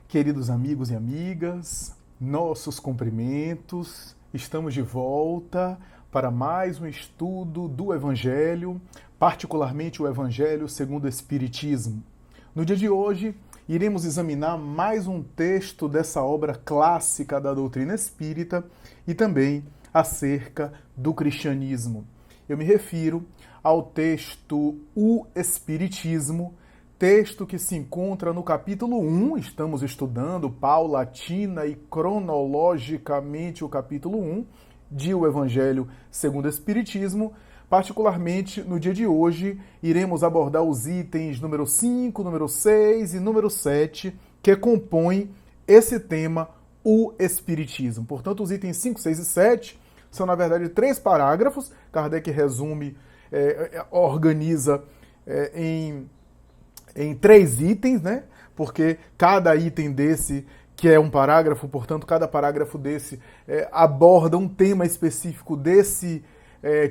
Queridos amigos e amigas, nossos cumprimentos. Estamos de volta para mais um estudo do Evangelho, particularmente o Evangelho segundo o Espiritismo. No dia de hoje, iremos examinar mais um texto dessa obra clássica da doutrina espírita e também acerca do cristianismo. Eu me refiro ao texto O Espiritismo, texto que se encontra no capítulo 1, estamos estudando paulatina e cronologicamente o capítulo 1 de O Evangelho segundo o Espiritismo. Particularmente no dia de hoje, iremos abordar os itens número 5, número 6 e número 7, que compõem esse tema, o Espiritismo. Portanto, os itens 5, 6 e 7 são, na verdade, 3 parágrafos. Kardec resume, organiza em 3 itens, né? Porque cada item desse, que é um parágrafo, portanto, cada parágrafo desse aborda um tema específico desse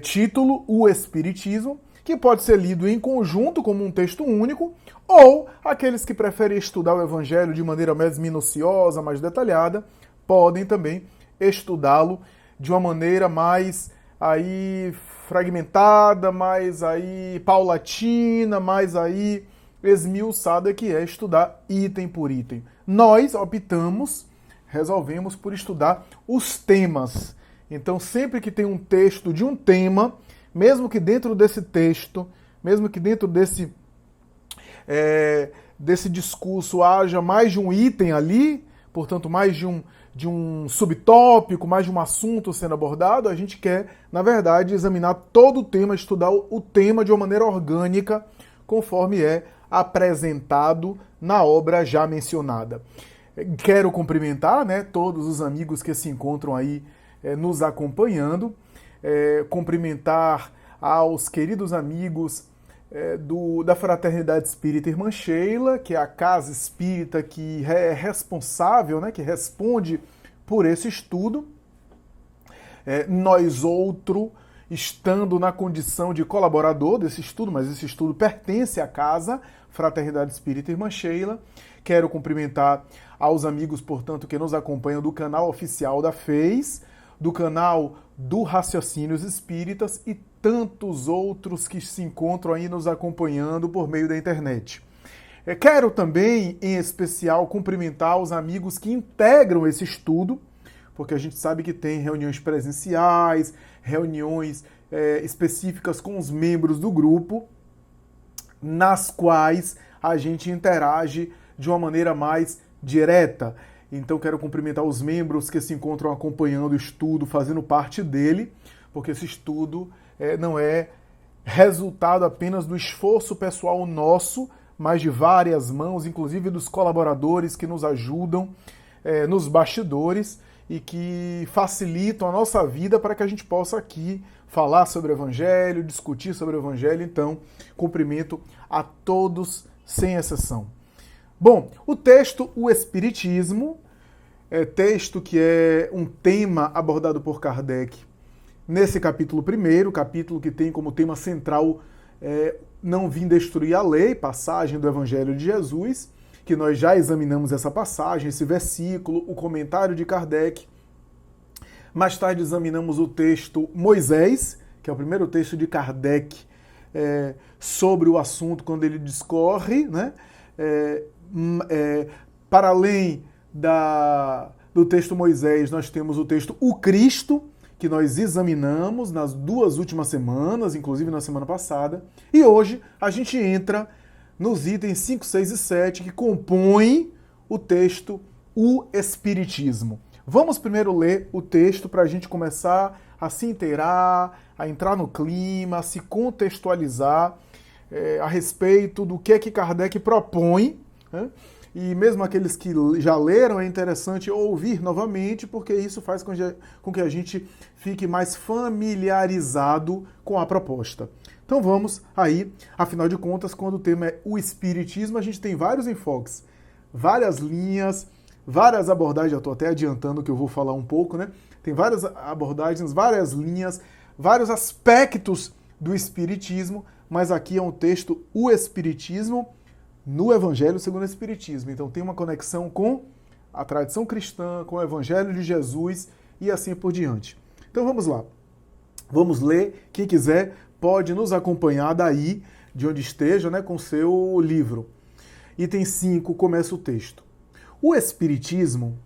título, o Espiritismo, que pode ser lido em conjunto como um texto único, ou aqueles que preferem estudar o Evangelho de maneira mais minuciosa, mais detalhada, podem também estudá-lo de uma maneira mais aí fragmentada, mais aí paulatina, mais aí esmiuçada, que é estudar item por item. Nós resolvemos por estudar os temas. Então, sempre que tem um texto de um tema, mesmo que dentro desse texto, mesmo que dentro desse discurso haja mais de um item ali, portanto, mais de um subtópico, mais de um assunto sendo abordado, a gente quer, na verdade, examinar todo o tema, estudar o tema de uma maneira orgânica, conforme é apresentado na obra já mencionada. Quero cumprimentar, né, todos os amigos que se encontram aí nos acompanhando, cumprimentar aos queridos amigos da Fraternidade Espírita Irmã Sheila, que é a casa espírita que é responsável, né, que responde por esse estudo. Nós estando na condição de colaborador desse estudo, mas esse estudo pertence à casa Fraternidade Espírita Irmã Sheila. Quero cumprimentar aos amigos, portanto, que nos acompanham do canal oficial da FEIS, do canal do Raciocínios Espíritas e tantos outros que se encontram aí nos acompanhando por meio da internet. Quero também, em especial, cumprimentar os amigos que integram esse estudo, porque a gente sabe que tem reuniões presenciais, reuniões específicas com os membros do grupo, nas quais a gente interage de uma maneira mais direta. Então quero cumprimentar os membros que se encontram acompanhando o estudo, fazendo parte dele, porque esse estudo não é resultado apenas do esforço pessoal nosso, mas de várias mãos, inclusive dos colaboradores que nos ajudam nos bastidores e que facilitam a nossa vida para que a gente possa aqui falar sobre o Evangelho, discutir sobre o Evangelho. Então, cumprimento a todos, sem exceção. Bom, o texto O Espiritismo, texto que é um tema abordado por Kardec nesse capítulo 1º, capítulo que tem como tema central não vim destruir a lei, passagem do Evangelho de Jesus, que nós já examinamos essa passagem, esse versículo, o comentário de Kardec. Mais tarde examinamos o texto Moisés, que é o primeiro texto de Kardec sobre o assunto, quando ele discorre, né? Para além do texto Moisés, nós temos o texto O Cristo, que nós examinamos nas 2 últimas semanas, inclusive na semana passada. E hoje a gente entra nos itens 5, 6 e 7, que compõem o texto O Espiritismo. Vamos primeiro ler o texto para a gente começar a se inteirar, a entrar no clima, a se contextualizar a respeito do que é que Kardec propõe, né? E mesmo aqueles que já leram, é interessante ouvir novamente, porque isso faz com que a gente fique mais familiarizado com a proposta. Então vamos aí, afinal de contas, quando o tema é o Espiritismo, a gente tem vários enfoques, várias linhas, várias abordagens. Eu estou até adiantando que eu vou falar um pouco, né? Tem várias abordagens, várias linhas, vários aspectos do Espiritismo, mas aqui é um texto, o Espiritismo, no Evangelho segundo o Espiritismo. Então tem uma conexão com a tradição cristã, com o Evangelho de Jesus e assim por diante. Então vamos lá. Vamos ler. Quem quiser pode nos acompanhar daí, de onde esteja, né, com seu livro. Item 5, começa o texto. O Espiritismo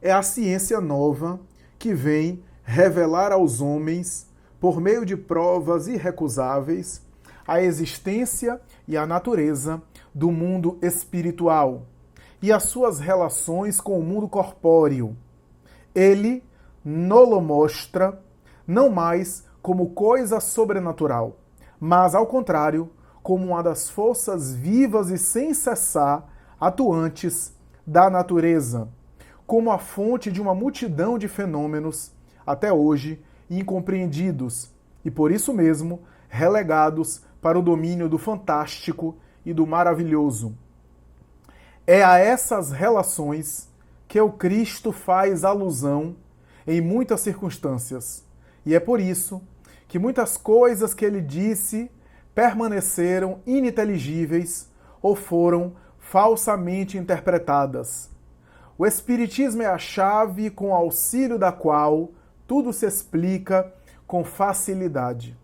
é a ciência nova que vem revelar aos homens, por meio de provas irrecusáveis, a existência e a natureza do mundo espiritual e as suas relações com o mundo corpóreo. Ele nolo mostra não mais como coisa sobrenatural, mas, ao contrário, como uma das forças vivas e sem cessar atuantes da natureza, como a fonte de uma multidão de fenômenos, até hoje, incompreendidos e, por isso mesmo, relegados para o domínio do fantástico e do maravilhoso. É a essas relações que o Cristo faz alusão em muitas circunstâncias, e é por isso que muitas coisas que ele disse permaneceram ininteligíveis ou foram falsamente interpretadas. O Espiritismo é a chave com o auxílio da qual tudo se explica com facilidade.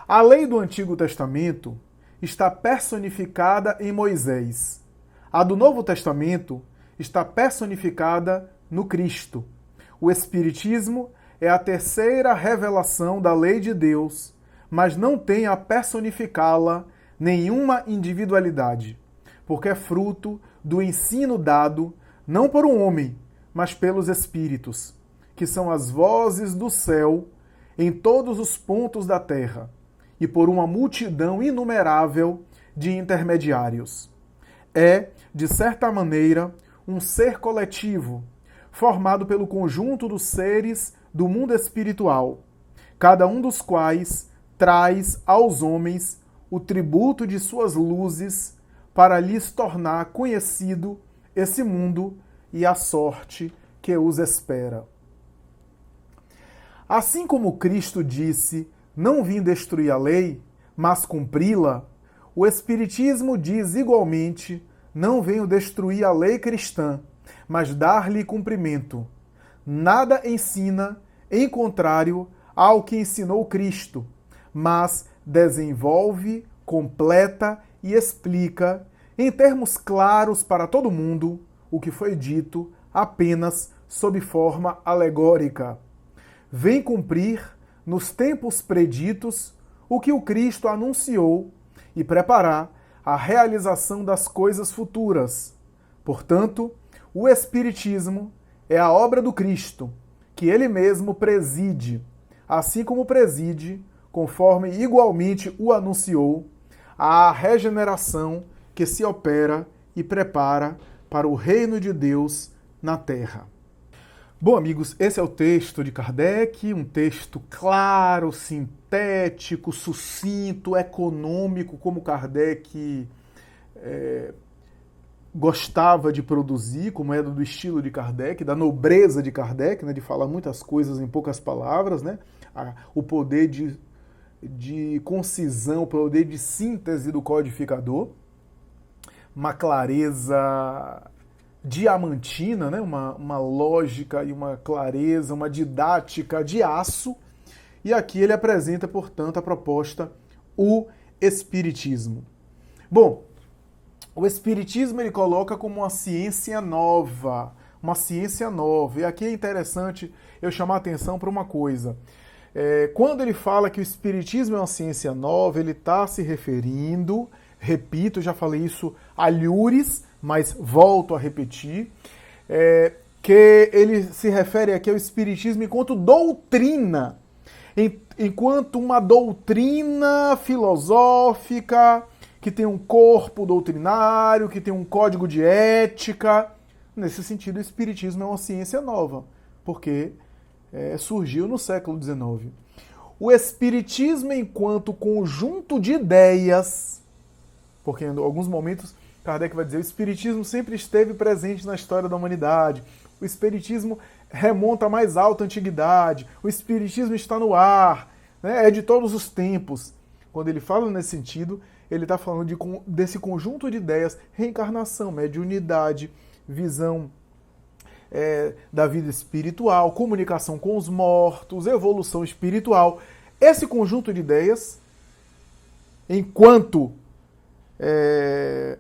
A lei do Antigo Testamento está personificada em Moisés. A do Novo Testamento está personificada no Cristo. O Espiritismo é a terceira revelação da lei de Deus, mas não tem a personificá-la nenhuma individualidade, porque é fruto do ensino dado não por um homem, mas pelos Espíritos, que são as vozes do céu em todos os pontos da terra, e por uma multidão inumerável de intermediários. É, de certa maneira, um ser coletivo, formado pelo conjunto dos seres do mundo espiritual, cada um dos quais traz aos homens o tributo de suas luzes para lhes tornar conhecido esse mundo e a sorte que os espera. Assim como Cristo disse, não vim destruir a lei, mas cumpri-la, o Espiritismo diz igualmente, não venho destruir a lei cristã, mas dar-lhe cumprimento. Nada ensina em contrário ao que ensinou Cristo, mas desenvolve, completa e explica, em termos claros para todo mundo, o que foi dito apenas sob forma alegórica. Vem cumprir, nos tempos preditos, o que o Cristo anunciou e preparar a realização das coisas futuras. Portanto, o Espiritismo é a obra do Cristo, que ele mesmo preside, assim como preside, conforme igualmente o anunciou, a regeneração que se opera e prepara para o reino de Deus na Terra. Bom, amigos, esse é o texto de Kardec, um texto claro, sintético, sucinto, econômico, como Kardec gostava de produzir, como era do estilo de Kardec, da nobreza de Kardec, né, de falar muitas coisas em poucas palavras, né, o poder de concisão, o poder de síntese do codificador, uma clareza diamantina, né, uma lógica e uma clareza, uma didática de aço, e aqui ele apresenta, portanto, a proposta, o Espiritismo. Bom, o Espiritismo ele coloca como uma ciência nova, e aqui é interessante eu chamar a atenção para uma coisa. Quando ele fala que o Espiritismo é uma ciência nova, ele está se referindo, repito, já falei isso alhures, mas volto a repetir, que ele se refere aqui ao Espiritismo enquanto doutrina, enquanto uma doutrina filosófica, que tem um corpo doutrinário, que tem um código de ética. Nesse sentido, o Espiritismo é uma ciência nova, porque surgiu no século XIX. O Espiritismo enquanto conjunto de ideias, porque em alguns momentos Kardec vai dizer, o Espiritismo sempre esteve presente na história da humanidade, o Espiritismo remonta à mais alta antiguidade, o Espiritismo está no ar, né, é de todos os tempos. Quando ele fala nesse sentido, ele está falando desse conjunto de ideias: reencarnação, mediunidade, visão da vida espiritual, comunicação com os mortos, evolução espiritual. Esse conjunto de ideias, enquanto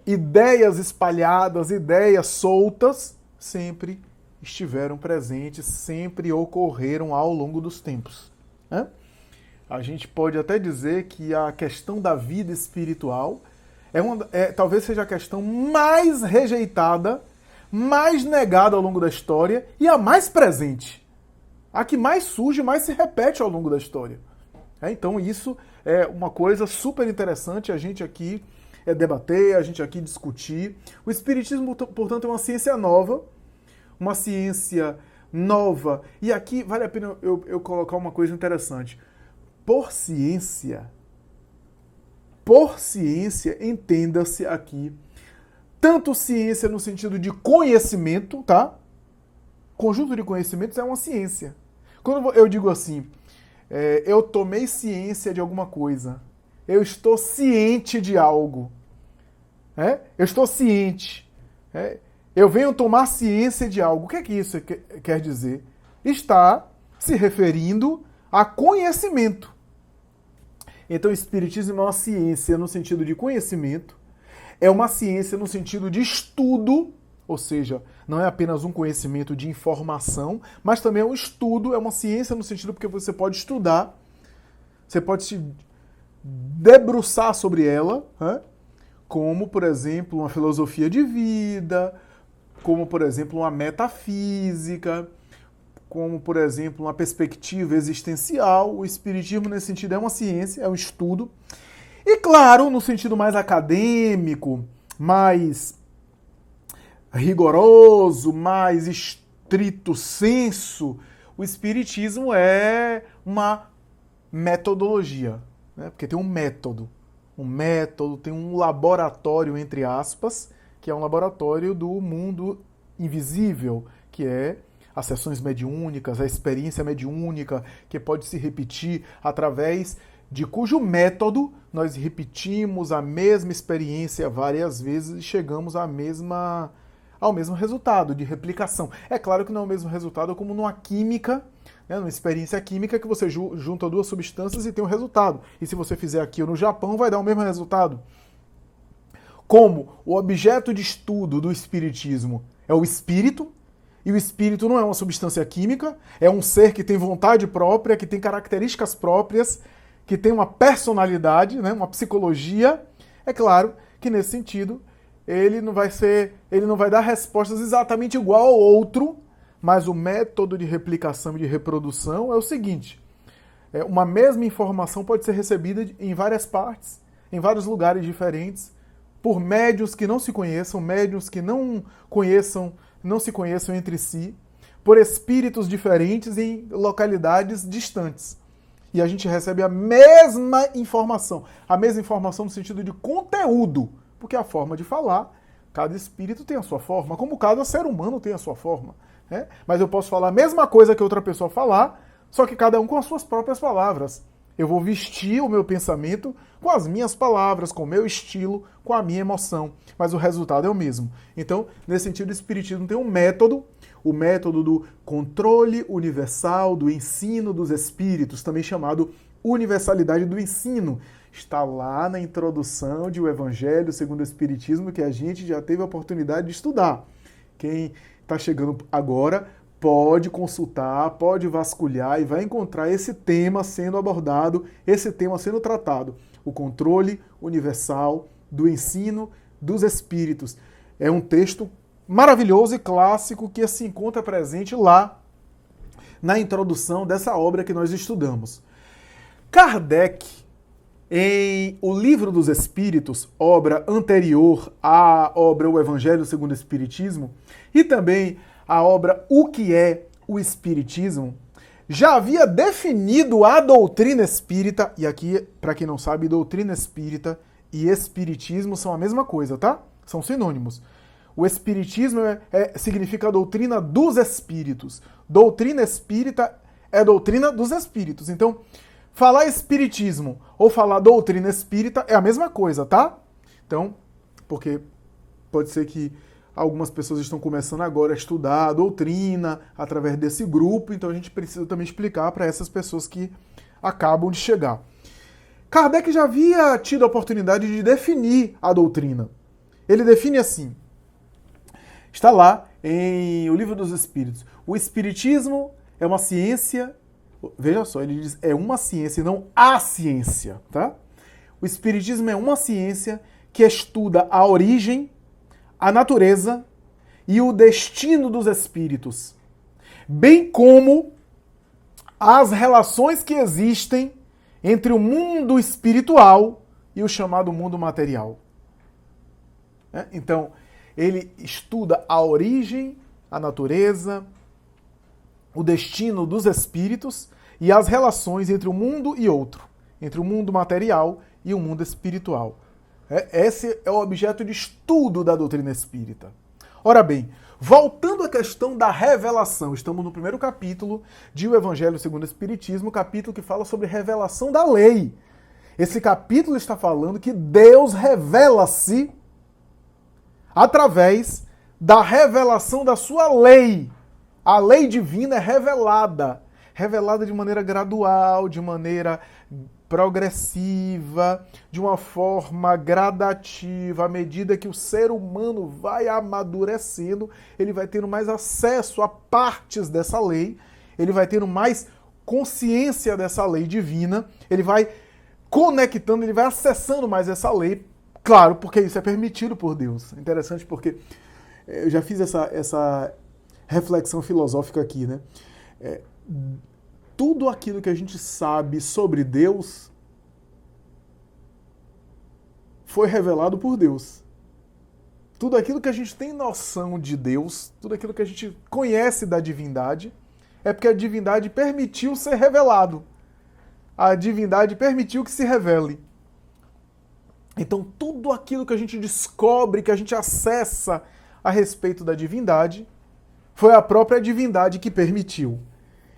ideias espalhadas, ideias soltas, sempre estiveram presentes, sempre ocorreram ao longo dos tempos. Né? A gente pode até dizer que a questão da vida espiritual talvez seja a questão mais rejeitada, mais negada ao longo da história e a mais presente. A que mais surge, mais se repete ao longo da história. Então isso é uma coisa super interessante a gente aqui debater, a gente aqui discutir. O Espiritismo, portanto, é uma ciência nova, e aqui vale a pena eu colocar uma coisa interessante. Por ciência, entenda-se aqui, tanto ciência no sentido de conhecimento, tá? Conjunto de conhecimentos é uma ciência. Quando eu digo assim, eu tomei ciência de alguma coisa, eu estou ciente de algo, eu estou ciente, eu venho tomar ciência de algo. O que é que isso quer dizer? Está se referindo a conhecimento. Então, o Espiritismo é uma ciência no sentido de conhecimento, é uma ciência no sentido de estudo, ou seja, não é apenas um conhecimento de informação, mas também é um estudo, é uma ciência no sentido porque você pode estudar, você pode se debruçar sobre ela, como, por exemplo, uma filosofia de vida, como, por exemplo, uma metafísica, como, por exemplo, uma perspectiva existencial. O Espiritismo, nesse sentido, é uma ciência, é um estudo. E, claro, no sentido mais acadêmico, mais rigoroso, mais estrito senso, o Espiritismo é uma metodologia, né? Porque tem um método, tem um laboratório, entre aspas, que é um laboratório do mundo invisível, que é as sessões mediúnicas, a experiência mediúnica, que pode se repetir através de cujo método nós repetimos a mesma experiência várias vezes e chegamos ao mesmo resultado de replicação. É claro que não é o mesmo resultado como numa química, né, numa experiência química que você junta duas substâncias e tem um resultado. E se você fizer aqui ou no Japão, vai dar o mesmo resultado. Como o objeto de estudo do Espiritismo é o espírito, e o espírito não é uma substância química, é um ser que tem vontade própria, que tem características próprias, que tem uma personalidade, né, uma psicologia. É claro que nesse sentido ele não vai dar respostas exatamente igual ao outro, mas o método de replicação e de reprodução é o seguinte: uma mesma informação pode ser recebida em várias partes, em vários lugares diferentes, por médiuns que não se conheçam, médiuns que não se conheçam entre si, por espíritos diferentes em localidades distantes. E a gente recebe a mesma informação no sentido de conteúdo, porque a forma de falar, cada espírito tem a sua forma, como cada ser humano tem a sua forma. Mas eu posso falar a mesma coisa que outra pessoa falar, só que cada um com as suas próprias palavras. Eu vou vestir o meu pensamento com as minhas palavras, com o meu estilo, com a minha emoção. Mas o resultado é o mesmo. Então, nesse sentido, o Espiritismo tem um método, o método do controle universal do ensino dos espíritos, também chamado universalidade do ensino. Está lá na introdução de O Evangelho segundo o Espiritismo, que a gente já teve a oportunidade de estudar. Quem está chegando agora pode consultar, pode vasculhar e vai encontrar esse tema sendo abordado, esse tema sendo tratado. O controle universal do ensino dos espíritos. É um texto maravilhoso e clássico que se encontra presente lá na introdução dessa obra que nós estudamos. Kardec, em O Livro dos Espíritos, obra anterior à obra O Evangelho segundo o Espiritismo, e também a obra O que é o Espiritismo, já havia definido a doutrina espírita, e aqui, para quem não sabe, doutrina espírita e espiritismo são a mesma coisa, tá? São sinônimos. O espiritismo significa a doutrina dos espíritos. Doutrina espírita é a doutrina dos espíritos. Então, falar espiritismo ou falar doutrina espírita é a mesma coisa, tá? Então, porque pode ser que algumas pessoas estão começando agora a estudar a doutrina através desse grupo, então a gente precisa também explicar para essas pessoas que acabam de chegar. Kardec já havia tido a oportunidade de definir a doutrina. Ele define assim, está lá em O Livro dos Espíritos. O Espiritismo é uma ciência, veja só, ele diz é uma ciência e não a ciência, tá? O Espiritismo é uma ciência que estuda a origem, a natureza e o destino dos espíritos, bem como as relações que existem entre o mundo espiritual e o chamado mundo material. Então, ele estuda a origem, a natureza, o destino dos espíritos e as relações entre um mundo e outro, entre o mundo material e o mundo espiritual. Esse é o objeto de estudo da doutrina espírita. Ora bem, voltando à questão da revelação, estamos no primeiro capítulo de O Evangelho segundo o Espiritismo, capítulo que fala sobre revelação da lei. Esse capítulo está falando que Deus revela-se através da revelação da sua lei. A lei divina é revelada de maneira gradual, de maneira progressiva, de uma forma gradativa. À medida que o ser humano vai amadurecendo, ele vai tendo mais acesso a partes dessa lei, ele vai tendo mais consciência dessa lei divina, ele vai conectando, ele vai acessando mais essa lei, claro, porque isso é permitido por Deus. É interessante porque eu já fiz essa reflexão filosófica aqui, né? Tudo aquilo que a gente sabe sobre Deus foi revelado por Deus. Tudo aquilo que a gente tem noção de Deus, tudo aquilo que a gente conhece da divindade, é porque a divindade permitiu ser revelado. A divindade permitiu que se revele. Então, tudo aquilo que a gente descobre, que a gente acessa a respeito da divindade, foi a própria divindade que permitiu.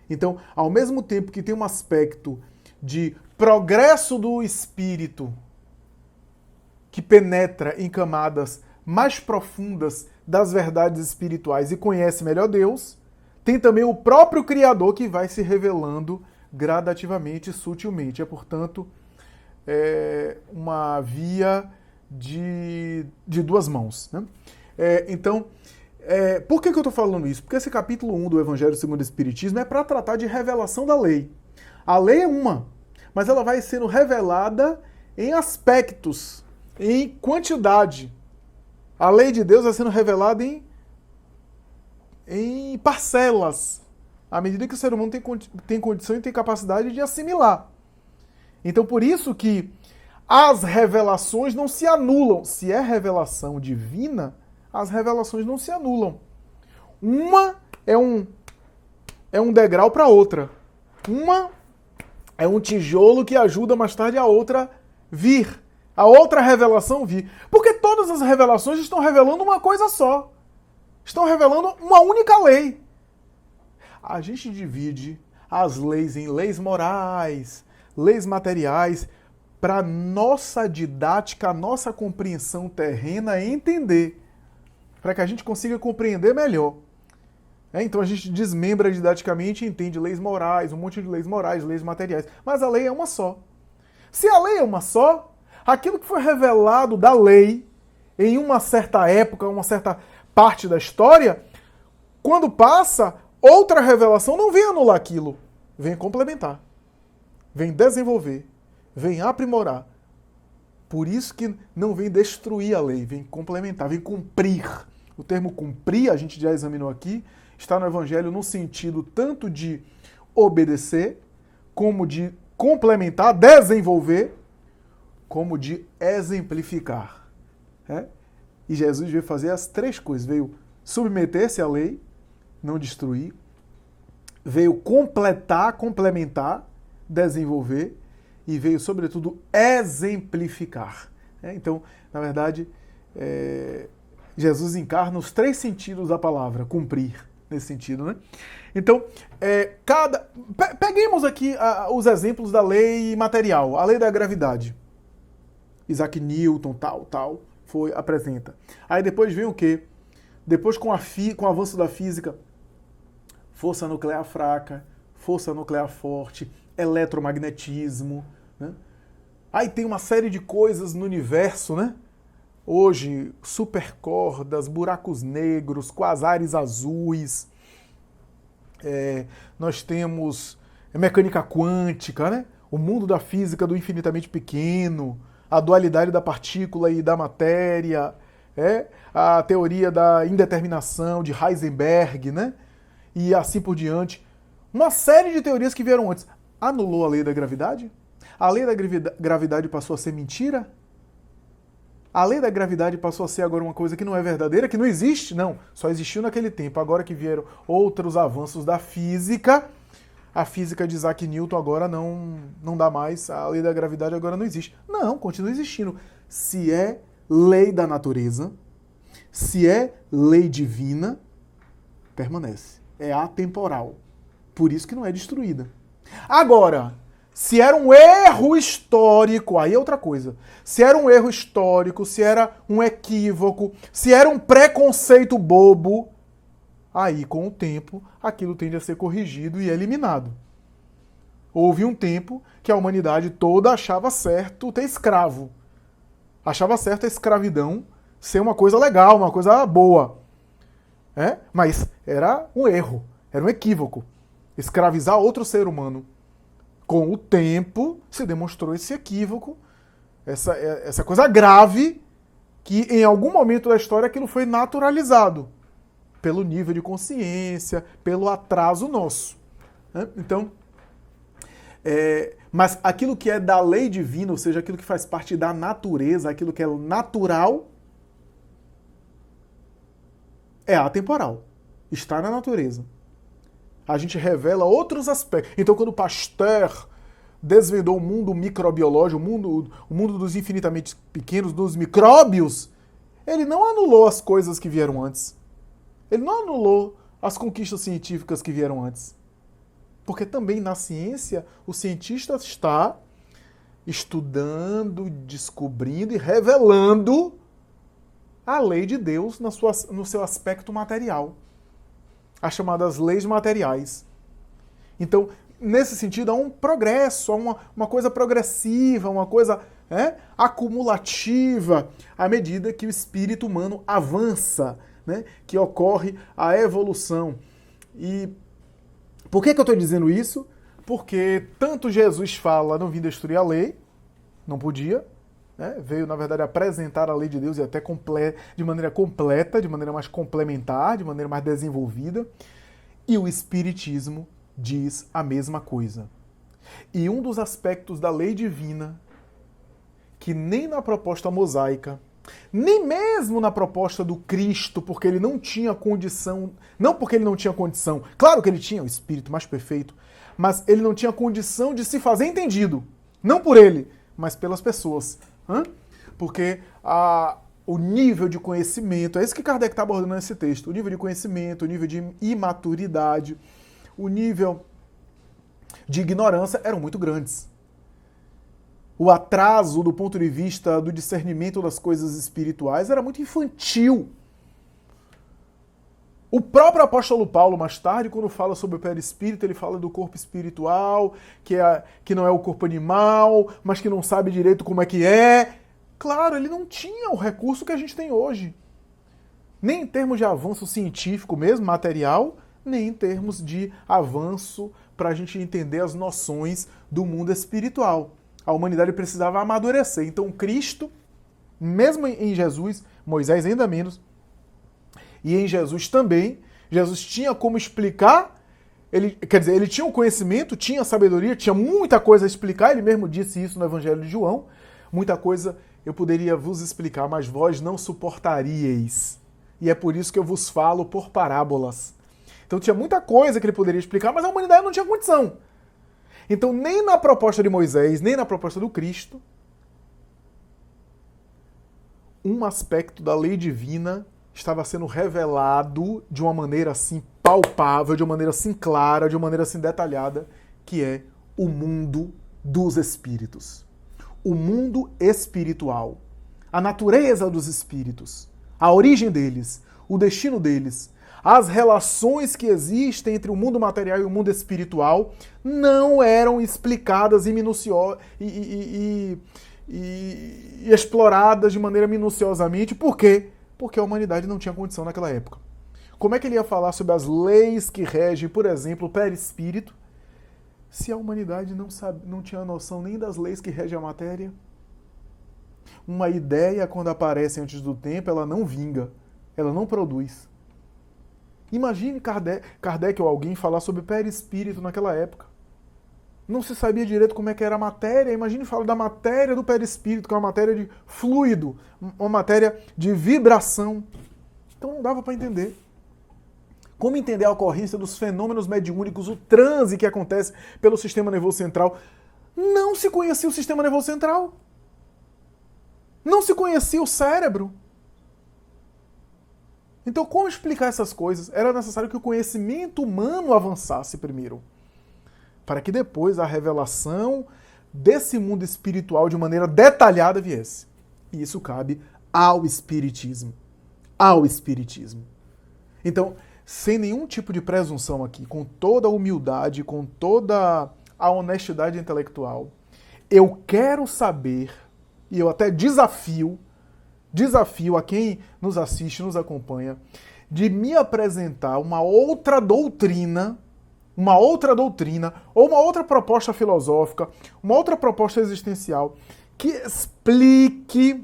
Então, ao mesmo tempo que tem um aspecto de progresso do espírito que penetra em camadas mais profundas das verdades espirituais e conhece melhor Deus, tem também o próprio Criador que vai se revelando gradativamente e sutilmente. É, portanto, uma via de duas mãos, né? Então, por que eu estou falando isso? Porque esse capítulo 1 do Evangelho segundo o Espiritismo é para tratar de revelação da lei. A lei é uma, mas ela vai sendo revelada em aspectos, em quantidade. A lei de Deus vai sendo revelada em parcelas, à medida que o ser humano tem condição e tem capacidade de assimilar. Então, por isso que as revelações não se anulam. Se é revelação divina, as revelações não se anulam. Uma é um degrau para outra. Uma é um tijolo que ajuda mais tarde a outra vir. A outra revelação vir. Porque todas as revelações estão revelando uma coisa só. Estão revelando uma única lei. A gente divide as leis em leis morais, leis materiais, para nossa didática, nossa compreensão terrena entender. Para que a gente consiga compreender melhor. Então a gente desmembra didaticamente e entende leis morais, um monte de leis morais, leis materiais. Mas a lei é uma só. Se a lei é uma só, aquilo que foi revelado da lei em uma certa época, uma certa parte da história, quando passa, outra revelação não vem anular aquilo, vem complementar, vem desenvolver, vem aprimorar. Por isso que não vem destruir a lei, vem complementar, vem cumprir. O termo cumprir, a gente já examinou aqui, está no Evangelho no sentido tanto de obedecer, como de complementar, desenvolver, como de exemplificar. E Jesus veio fazer as três coisas. Veio submeter-se à lei, não destruir. Veio completar, complementar, desenvolver. E veio, sobretudo, exemplificar. Então, na verdade, Jesus encarna os três sentidos da palavra: cumprir. nesse sentido, né? Então, peguemos aqui os exemplos da lei material, a lei da gravidade. Isaac Newton, tal, apresenta. Aí depois vem o quê? Depois, com o avanço da física, força nuclear fraca, força nuclear forte, eletromagnetismo, né? Aí tem uma série de coisas no universo, né? Hoje, supercordas, buracos negros, quasares azuis, nós temos mecânica quântica, né? O mundo da física do infinitamente pequeno, a dualidade da partícula e da matéria, a teoria da indeterminação de Heisenberg, né? E assim por diante. Uma série de teorias que vieram antes. Anulou a lei da gravidade? A lei da gravidade passou a ser mentira? A lei da gravidade passou a ser agora uma coisa que não é verdadeira, que não existe? Não, só existiu naquele tempo. Agora que vieram outros avanços da física, a física de Isaac Newton agora não dá mais, a lei da gravidade agora não existe. Não, continua existindo. Se é lei da natureza, se é lei divina, permanece. É atemporal. Por isso que não é destruída. Agora, se era um erro histórico, aí é outra coisa. Se era um erro histórico, se era um equívoco, se era um preconceito bobo, aí com o tempo aquilo tende a ser corrigido e eliminado. Houve um tempo que a humanidade toda achava certo ter escravo. Achava certo a escravidão ser uma coisa legal, uma coisa boa. Mas era um erro, era um equívoco. Escravizar outro ser humano. Com o tempo, se demonstrou esse equívoco, essa coisa grave, que em algum momento da história aquilo foi naturalizado pelo nível de consciência, pelo atraso nosso. Então, mas aquilo que é da lei divina, ou seja, aquilo que faz parte da natureza, aquilo que é natural, é atemporal. Está na natureza. A gente revela outros aspectos. Então, quando Pasteur desvendou o mundo microbiológico, o mundo dos infinitamente pequenos, dos micróbios, ele não anulou as coisas que vieram antes. Ele não anulou as conquistas científicas que vieram antes. Porque também na ciência, o cientista está estudando, descobrindo e revelando a lei de Deus no seu aspecto material. As chamadas leis materiais. Então, nesse sentido, há um progresso, há uma coisa progressiva, uma coisa acumulativa, à medida que o espírito humano avança, né? Que ocorre a evolução. E por que eu estou dizendo isso? Porque tanto Jesus fala, não vim destruir a lei, não podia, veio, na verdade, apresentar a lei de Deus e até de maneira completa, de maneira mais complementar, de maneira mais desenvolvida. E o Espiritismo diz a mesma coisa. E um dos aspectos da lei divina, que nem na proposta mosaica, nem mesmo na proposta do Cristo, porque ele não tinha condição, não porque ele não tinha condição, claro que ele tinha o Espírito mais perfeito, mas ele não tinha condição de se fazer entendido, não por ele, mas pelas pessoas. Porque o nível de conhecimento, é isso que Kardec está abordando nesse texto, o nível de conhecimento, o nível de imaturidade, o nível de ignorância eram muito grandes. O atraso do ponto de vista do discernimento das coisas espirituais era muito infantil. O próprio apóstolo Paulo, mais tarde, quando fala sobre o perispírito, ele fala do corpo espiritual, que não é o corpo animal, mas que não sabe direito como é que é. Claro, ele não tinha o recurso que a gente tem hoje. Nem em termos de avanço científico mesmo, material, nem em termos de avanço para a gente entender as noções do mundo espiritual. A humanidade precisava amadurecer. Então, Cristo, mesmo em Jesus, Moisés ainda menos, e em Jesus também, Jesus tinha como explicar, ele tinha o conhecimento, tinha a sabedoria, tinha muita coisa a explicar, ele mesmo disse isso no Evangelho de João, muita coisa eu poderia vos explicar, mas vós não suportaríeis. E é por isso que eu vos falo por parábolas. Então tinha muita coisa que ele poderia explicar, mas a humanidade não tinha condição. Então nem na proposta de Moisés, nem na proposta do Cristo, um aspecto da lei divina estava sendo revelado de uma maneira assim palpável, de uma maneira assim clara, de uma maneira assim detalhada, que é o mundo dos espíritos. O mundo espiritual. A natureza dos espíritos. A origem deles. O destino deles. As relações que existem entre o mundo material e o mundo espiritual não eram explicadas e exploradas de maneira minuciosamente. Por quê? Porque a humanidade não tinha condição naquela época. Como é que ele ia falar sobre as leis que regem, por exemplo, o perispírito, se a humanidade não tinha noção nem das leis que regem a matéria? Uma ideia, quando aparece antes do tempo, ela não vinga, ela não produz. Imagine Kardec ou alguém falar sobre perispírito naquela época. Não se sabia direito como é que era a matéria. Imagine falar da matéria do perispírito, que é uma matéria de fluido, uma matéria de vibração. Então não dava para entender. Como entender a ocorrência dos fenômenos mediúnicos, o transe que acontece pelo sistema nervoso central? Não se conhecia o sistema nervoso central. Não se conhecia o cérebro. Então, como explicar essas coisas? Era necessário que o conhecimento humano avançasse primeiro, para que depois a revelação desse mundo espiritual de maneira detalhada viesse. E isso cabe ao Espiritismo. Ao Espiritismo. Então, sem nenhum tipo de presunção aqui, com toda a humildade, com toda a honestidade intelectual, eu quero saber, e eu até desafio a quem nos assiste, nos acompanha, de me apresentar uma outra doutrina, ou uma outra proposta filosófica, uma outra proposta existencial, que explique,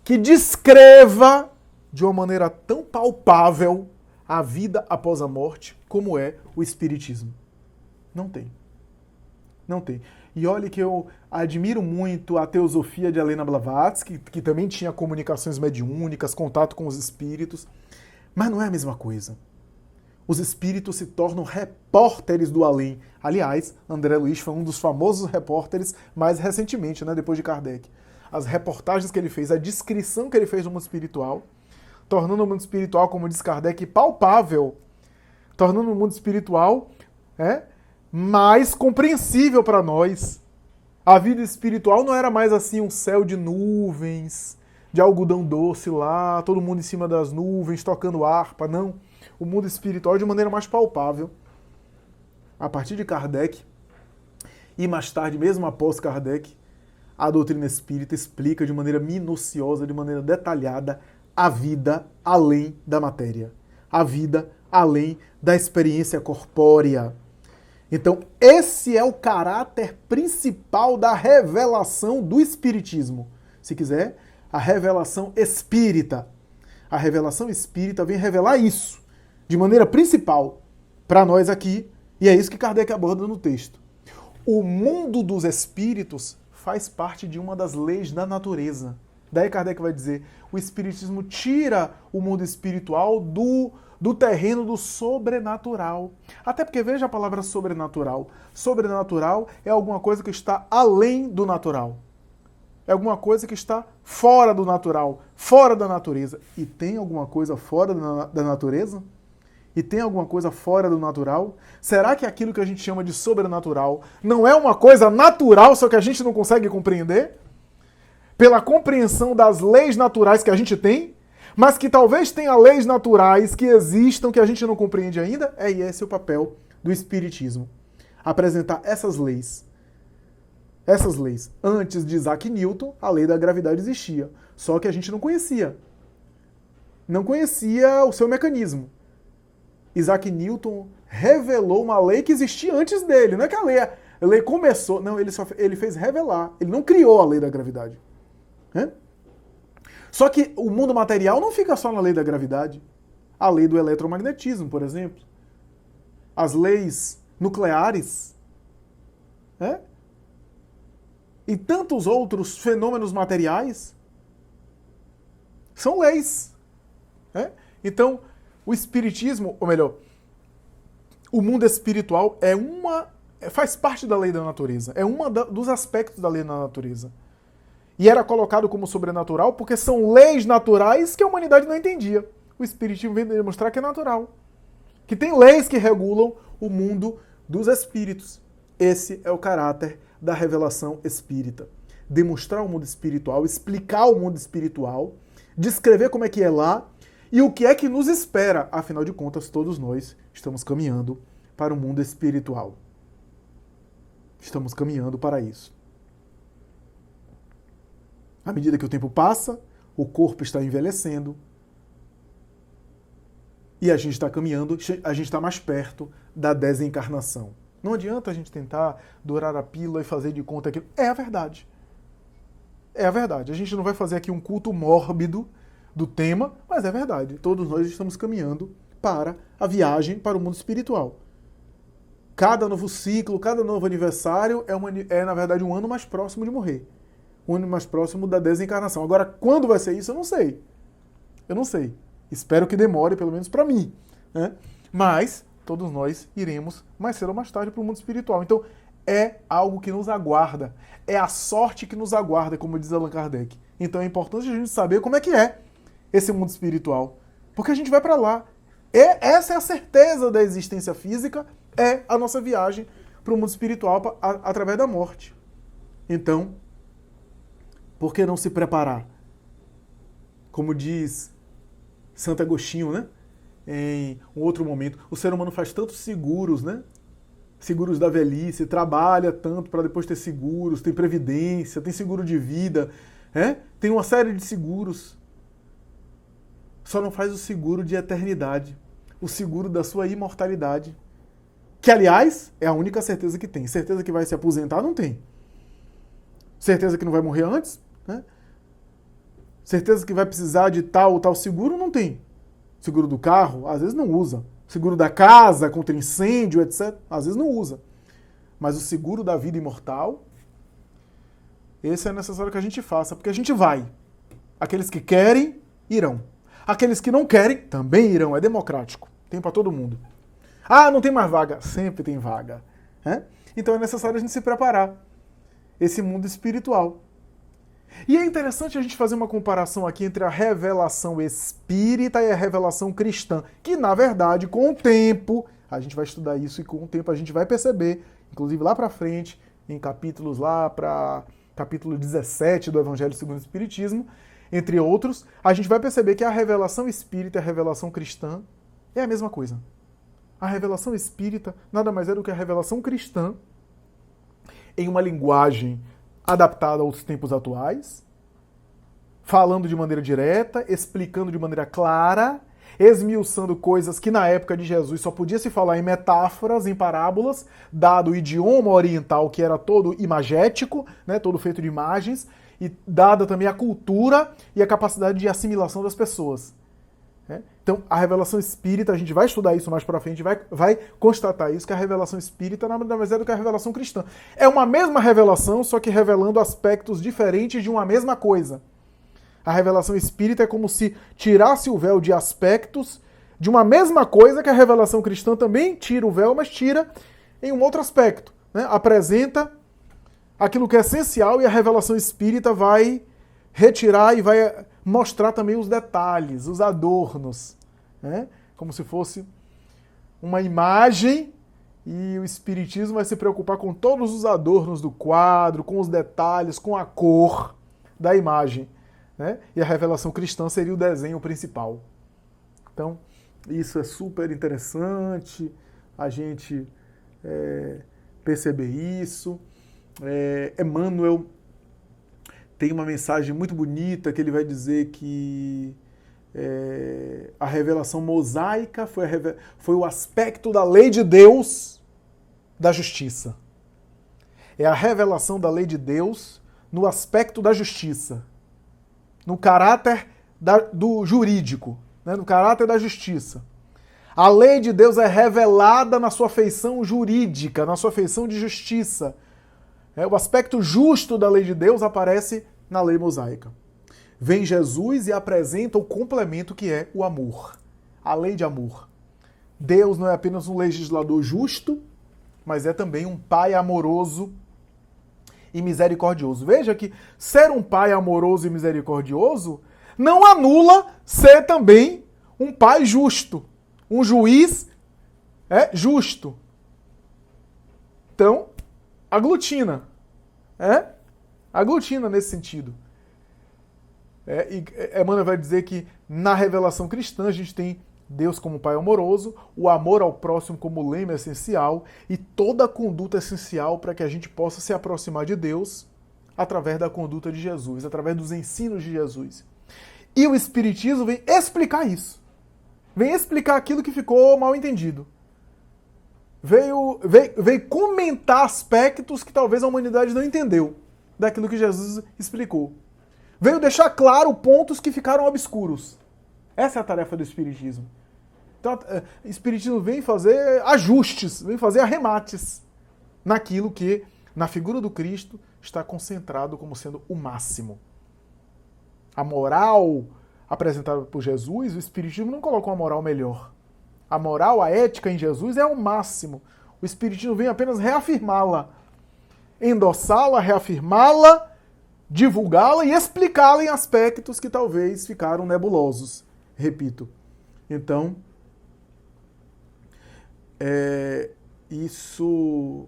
que descreva de uma maneira tão palpável a vida após a morte como é o Espiritismo. Não tem. Não tem. E olha que eu admiro muito a teosofia de Helena Blavatsky, que também tinha comunicações mediúnicas, contato com os espíritos, mas não é a mesma coisa. Os espíritos se tornam repórteres do além. Aliás, André Luiz foi um dos famosos repórteres mais recentemente, né, depois de Kardec. As reportagens que ele fez, a descrição que ele fez do mundo espiritual, tornando o mundo espiritual, como diz Kardec, palpável, tornando o mundo espiritual mais compreensível para nós. A vida espiritual não era mais assim um céu de nuvens, de algodão doce lá, todo mundo em cima das nuvens, tocando harpa, não. O mundo espiritual de maneira mais palpável. A partir de Kardec, e mais tarde, mesmo após Kardec, a doutrina espírita explica de maneira minuciosa, de maneira detalhada, a vida além da matéria. A vida além da experiência corpórea. Então, esse é o caráter principal da revelação do Espiritismo. Se quiser, a revelação espírita. A revelação espírita vem revelar isso, de maneira principal, para nós aqui, e é isso que Kardec aborda no texto. O mundo dos espíritos faz parte de uma das leis da natureza. Daí Kardec vai dizer, o Espiritismo tira o mundo espiritual do terreno do sobrenatural. Até porque, veja a palavra sobrenatural. Sobrenatural é alguma coisa que está além do natural. É alguma coisa que está fora do natural, fora da natureza. E tem alguma coisa fora da natureza? E tem alguma coisa fora do natural? Será que aquilo que a gente chama de sobrenatural não é uma coisa natural, só que a gente não consegue compreender? Pela compreensão das leis naturais que a gente tem, mas que talvez tenha leis naturais que existam que a gente não compreende ainda? E esse é o papel do Espiritismo. Apresentar essas leis. Essas leis. Antes de Isaac Newton, a lei da gravidade existia. Só que a gente não conhecia. Não conhecia o seu mecanismo. Isaac Newton revelou uma lei que existia antes dele. Não é que a lei começou. Não, ele fez revelar. Ele não criou a lei da gravidade. Só que o mundo material não fica só na lei da gravidade. A lei do eletromagnetismo, por exemplo. As leis nucleares. E tantos outros fenômenos materiais. São leis. Então, o Espiritismo, ou melhor, o mundo espiritual faz parte da lei da natureza. É dos aspectos da lei da natureza. E era colocado como sobrenatural porque são leis naturais que a humanidade não entendia. O Espiritismo vem demonstrar que é natural. Que tem leis que regulam o mundo dos espíritos. Esse é o caráter da revelação espírita. Demonstrar o mundo espiritual, explicar o mundo espiritual, descrever como é que é lá e o que é que nos espera. Afinal de contas, todos nós estamos caminhando para o mundo espiritual. Estamos caminhando para isso. À medida que o tempo passa, o corpo está envelhecendo e a gente está caminhando, a gente está mais perto da desencarnação. Não adianta a gente tentar dourar a pílula e fazer de conta que é a verdade. É a verdade. A gente não vai fazer aqui um culto mórbido do tema, mas é verdade. Todos nós estamos caminhando para a viagem para o mundo espiritual. Cada novo ciclo, cada novo aniversário é na verdade, um ano mais próximo de morrer. Um ano mais próximo da desencarnação. Agora, quando vai ser isso, eu não sei. Eu não sei. Espero que demore, pelo menos para mim. Né? Mas todos nós iremos, mais cedo ou mais tarde, para o mundo espiritual. Então, é algo que nos aguarda. É a sorte que nos aguarda, como diz Allan Kardec. Então, é importante a gente saber como é que é esse mundo espiritual. Porque a gente vai para lá. Essa é a certeza da existência física, é a nossa viagem para o mundo espiritual através da morte. Então, por que não se preparar? Como diz Santo Agostinho, né? Em um outro momento, o ser humano faz tantos seguros, né? Seguros da velhice, trabalha tanto para depois ter seguros, tem previdência, tem seguro de vida, tem uma série de seguros. Só não faz o seguro de eternidade, o seguro da sua imortalidade. Que, aliás, é a única certeza que tem. Certeza que vai se aposentar, não tem. Certeza que não vai morrer antes, né? Certeza que vai precisar de tal ou tal seguro, não tem. Seguro do carro, às vezes não usa. Seguro da casa, contra incêndio, etc., às vezes não usa. Mas o seguro da vida imortal, esse é necessário que a gente faça, porque a gente vai. Aqueles que querem, irão. Aqueles que não querem, também irão. É democrático. Tem para todo mundo. Ah, não tem mais vaga. Sempre tem vaga. Então é necessário a gente se preparar. Esse mundo espiritual. E é interessante a gente fazer uma comparação aqui entre a revelação espírita e a revelação cristã, que, na verdade, com o tempo, a gente vai estudar isso e com o tempo a gente vai perceber, inclusive lá para frente, em capítulos lá para capítulo 17 do Evangelho segundo o Espiritismo, entre outros, a gente vai perceber que a revelação espírita e a revelação cristã é a mesma coisa. A revelação espírita nada mais é do que a revelação cristã em uma linguagem adaptada aos tempos atuais, falando de maneira direta, explicando de maneira clara, esmiuçando coisas que na época de Jesus só podia se falar em metáforas, em parábolas, dado o idioma oriental que era todo imagético, né, todo feito de imagens, e dada também a cultura e a capacidade de assimilação das pessoas. Então, a revelação espírita, a gente vai estudar isso mais pra frente, vai constatar isso, que a revelação espírita nada mais é do que a revelação cristã. É uma mesma revelação, só que revelando aspectos diferentes de uma mesma coisa. A revelação espírita é como se tirasse o véu de aspectos de uma mesma coisa que a revelação cristã também tira o véu, mas tira em um outro aspecto. Né? Apresenta aquilo que é essencial e a revelação espírita vai retirar e vai mostrar também os detalhes, os adornos, né? Como se fosse uma imagem e o espiritismo vai se preocupar com todos os adornos do quadro, com os detalhes, com a cor da imagem, né? E a revelação cristã seria o desenho principal. Então, isso é super interessante a gente perceber isso. Emmanuel tem uma mensagem muito bonita que ele vai dizer que a revelação mosaica foi o aspecto da lei de Deus da justiça. É a revelação da lei de Deus no aspecto da justiça, no caráter do jurídico, né, no caráter da justiça. A lei de Deus é revelada na sua feição jurídica, na sua feição de justiça. O aspecto justo da lei de Deus aparece na lei mosaica. Vem Jesus e apresenta o complemento que é o amor. A lei de amor. Deus não é apenas um legislador justo, mas é também um pai amoroso e misericordioso. Veja que ser um pai amoroso e misericordioso não anula ser também um pai justo, um juiz justo. Então, aglutina. Aglutina nesse sentido. E Emmanuel vai dizer que na revelação cristã a gente tem Deus como Pai amoroso, o amor ao próximo como lema essencial e toda a conduta essencial para que a gente possa se aproximar de Deus através da conduta de Jesus, através dos ensinos de Jesus. E o Espiritismo vem explicar isso. Vem explicar aquilo que ficou mal entendido. Veio comentar aspectos que talvez a humanidade não entendeu daquilo que Jesus explicou. Veio deixar claro pontos que ficaram obscuros. Essa é a tarefa do Espiritismo. Então, o Espiritismo vem fazer ajustes, vem fazer arremates naquilo que, na figura do Cristo, está concentrado como sendo o máximo. A moral apresentada por Jesus, o Espiritismo não colocou uma moral melhor. A moral, a ética em Jesus é o máximo. O Espiritismo vem apenas reafirmá-la, endossá-la, reafirmá-la, divulgá-la e explicá-la em aspectos que talvez ficaram nebulosos. Repito. Então, isso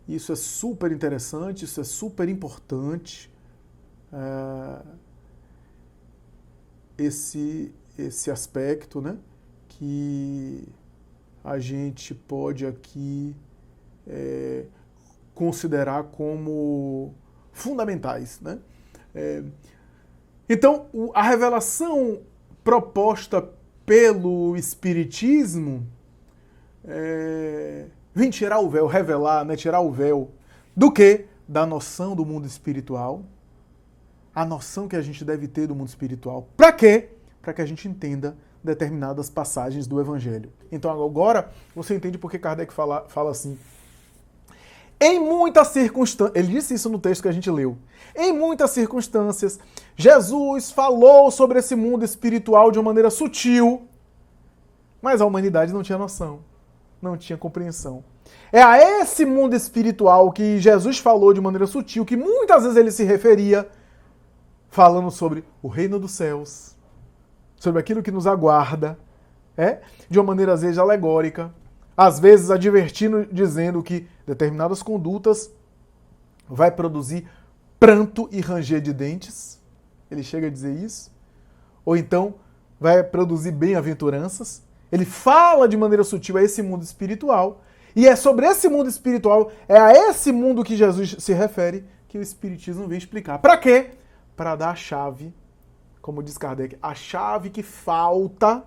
é super interessante, isso é super importante. Esse aspecto, né, que a gente pode aqui considerar como fundamentais, né? Então, a revelação proposta pelo Espiritismo vem tirar o véu, revelar, né, tirar o véu do quê? Da noção do mundo espiritual, a noção que a gente deve ter do mundo espiritual. Para quê? Para que a gente entenda determinadas passagens do Evangelho. Então agora você entende por que Kardec fala assim. Em muitas circunstâncias, ele disse isso no texto que a gente leu. Em muitas circunstâncias, Jesus falou sobre esse mundo espiritual de uma maneira sutil, mas a humanidade não tinha noção, não tinha compreensão. É a esse mundo espiritual que Jesus falou de maneira sutil, que muitas vezes ele se referia, falando sobre o reino dos céus, sobre aquilo que nos aguarda, de uma maneira às vezes alegórica, às vezes advertindo, dizendo que determinadas condutas vai produzir pranto e ranger de dentes. Ele chega a dizer isso. Ou então vai produzir bem-aventuranças. Ele fala de maneira sutil a esse mundo espiritual. E é sobre esse mundo espiritual, é a esse mundo que Jesus se refere, que o Espiritismo vem explicar. Para quê? Para dar a chave, como diz Kardec, a chave que falta,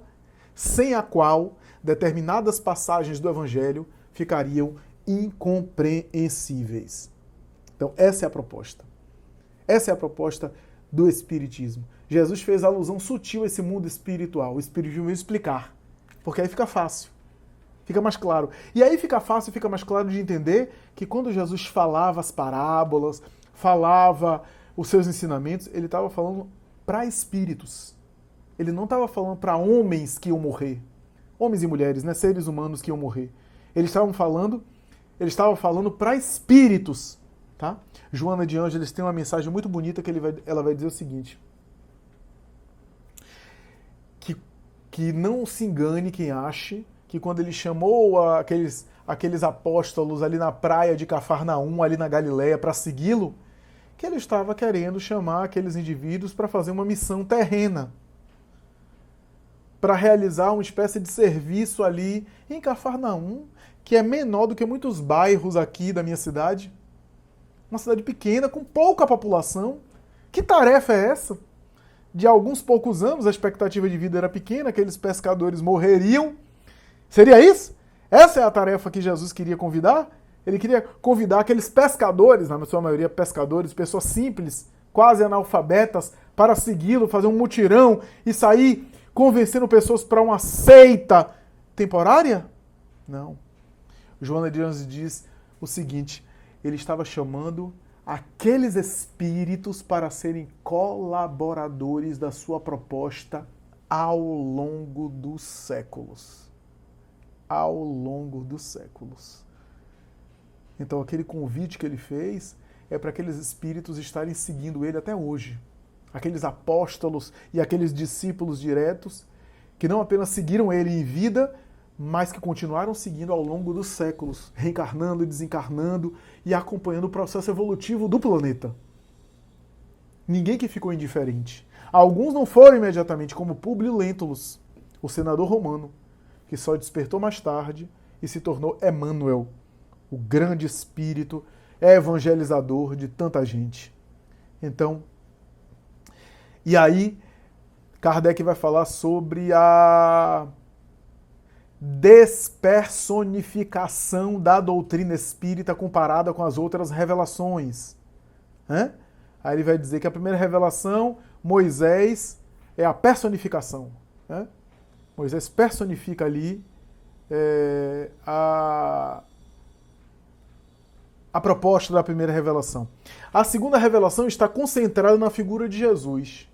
sem a qual determinadas passagens do Evangelho ficariam incompreensíveis. Então, essa é a proposta. Essa é a proposta do Espiritismo. Jesus fez alusão sutil a esse mundo espiritual. O Espiritismo veio explicar, porque aí fica fácil, fica mais claro. E aí fica fácil, fica mais claro de entender que quando Jesus falava as parábolas, falava os seus ensinamentos, ele estava falando para espíritos. Ele não estava falando para homens que iam morrer. Homens e mulheres, né, seres humanos que iam morrer. Ele estava falando para espíritos, tá? Joana de Ângeles tem uma mensagem muito bonita que ela vai dizer o seguinte: que não se engane quem ache que quando ele chamou aqueles apóstolos ali na praia de Cafarnaum, ali na Galileia, para segui-lo, que ele estava querendo chamar aqueles indivíduos para fazer uma missão terrena, para realizar uma espécie de serviço ali em Cafarnaum, que é menor do que muitos bairros aqui da minha cidade. Uma cidade pequena, com pouca população. Que tarefa é essa? De alguns poucos anos, a expectativa de vida era pequena, aqueles pescadores morreriam. Seria isso? Essa é a tarefa que Jesus queria convidar? Ele queria convidar aqueles pescadores, na sua maioria pescadores, pessoas simples, quase analfabetas, para segui-lo, fazer um mutirão e sair convencendo pessoas para uma seita temporária? Não. Joana de Ângeles diz o seguinte: ele estava chamando aqueles espíritos para serem colaboradores da sua proposta ao longo dos séculos. Ao longo dos séculos. Então, aquele convite que ele fez é para aqueles espíritos estarem seguindo ele até hoje. Aqueles apóstolos e aqueles discípulos diretos que não apenas seguiram ele em vida, mas que continuaram seguindo ao longo dos séculos, reencarnando e desencarnando e acompanhando o processo evolutivo do planeta. Ninguém que ficou indiferente. Alguns não foram imediatamente, como Públio Lentulus, o senador romano, que só despertou mais tarde e se tornou Emmanuel, o grande espírito evangelizador de tanta gente. Então, e aí, Kardec vai falar sobre a despersonificação da doutrina espírita comparada com as outras revelações. Aí ele vai dizer que a primeira revelação, Moisés, é a personificação. Moisés personifica ali a proposta da primeira revelação. A segunda revelação está concentrada na figura de Jesus.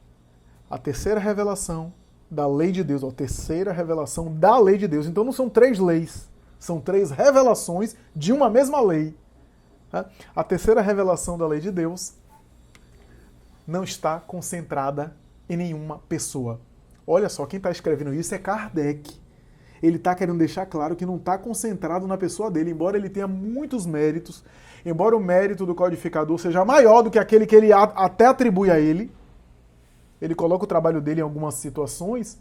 A terceira revelação da lei de Deus, a terceira revelação da lei de Deus. Então não são 3 leis, são 3 revelações de uma mesma lei. A terceira revelação da lei de Deus não está concentrada em nenhuma pessoa. Olha só, quem está escrevendo isso é Kardec. Ele está querendo deixar claro que não está concentrado na pessoa dele, embora ele tenha muitos méritos, embora o mérito do codificador seja maior do que aquele que ele até atribui a ele. Ele coloca o trabalho dele em algumas situações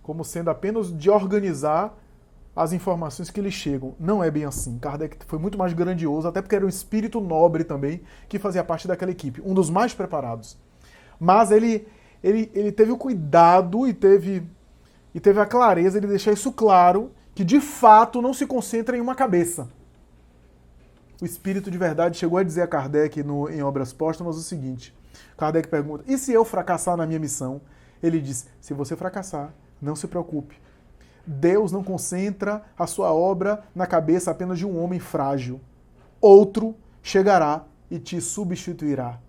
como sendo apenas de organizar as informações que lhe chegam. Não é bem assim. Kardec foi muito mais grandioso, até porque era um espírito nobre também, que fazia parte daquela equipe, um dos mais preparados. Mas ele teve o cuidado e teve a clareza de deixar isso claro, que de fato não se concentra em uma cabeça. O espírito de verdade chegou a dizer a Kardec em Obras Póstumas o seguinte: Kardec pergunta, e se eu fracassar na minha missão? Ele diz, se você fracassar, não se preocupe. Deus não concentra a sua obra na cabeça apenas de um homem frágil. Outro chegará e te substituirá.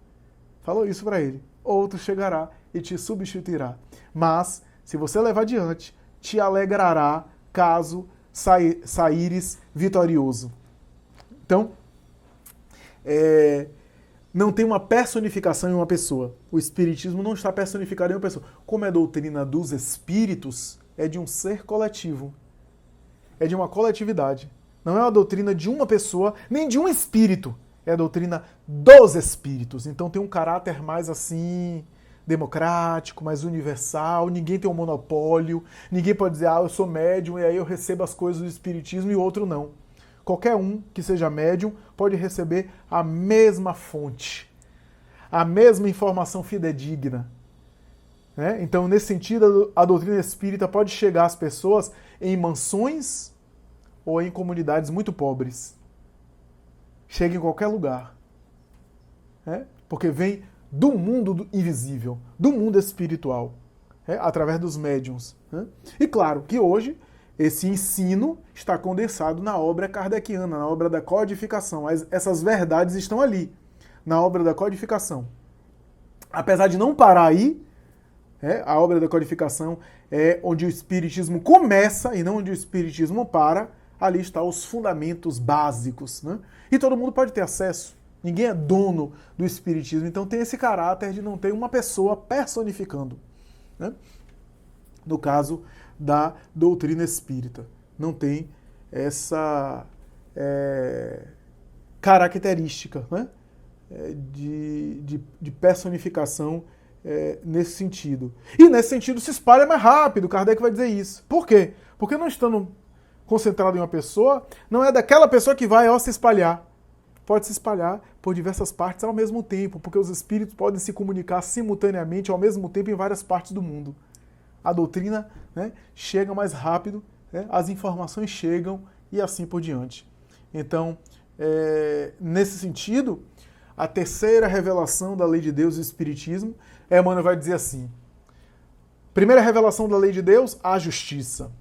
Falou isso para ele. Outro chegará e te substituirá. Mas, se você levar adiante, te alegrará caso saíres vitorioso. Então, não tem uma personificação em uma pessoa. O Espiritismo não está personificado em uma pessoa. Como é doutrina dos espíritos, é de um ser coletivo. É de uma coletividade. Não é uma doutrina de uma pessoa, nem de um espírito. É a doutrina dos espíritos. Então tem um caráter mais assim, democrático, mais universal. Ninguém tem um monopólio. Ninguém pode dizer, eu sou médium e aí eu recebo as coisas do espiritismo e o outro não. Qualquer um que seja médium pode receber a mesma fonte, a mesma informação fidedigna. Então, nesse sentido, a doutrina espírita pode chegar às pessoas em mansões ou em comunidades muito pobres. Chega em qualquer lugar. Porque vem do mundo invisível, do mundo espiritual, através dos médiuns. E claro que hoje esse ensino está condensado na obra kardeciana, na obra da codificação. Essas verdades estão ali, na obra da codificação. Apesar de não parar aí, a obra da codificação é onde o Espiritismo começa e não onde o Espiritismo para. Ali estão os fundamentos básicos. E todo mundo pode ter acesso. Ninguém é dono do Espiritismo. Então tem esse caráter de não ter uma pessoa personificando. No caso da doutrina espírita. Não tem essa característica de personificação nesse sentido. E nesse sentido se espalha mais rápido, Kardec vai dizer isso. Por quê? Porque não estando concentrado em uma pessoa, não é daquela pessoa que vai se espalhar. Pode se espalhar por diversas partes ao mesmo tempo, porque os espíritos podem se comunicar simultaneamente ao mesmo tempo em várias partes do mundo. A doutrina chega mais rápido, as informações chegam e assim por diante. Então, nesse sentido, a terceira revelação da lei de Deus e do Espiritismo, Emmanuel vai dizer assim: primeira revelação da lei de Deus, a justiça.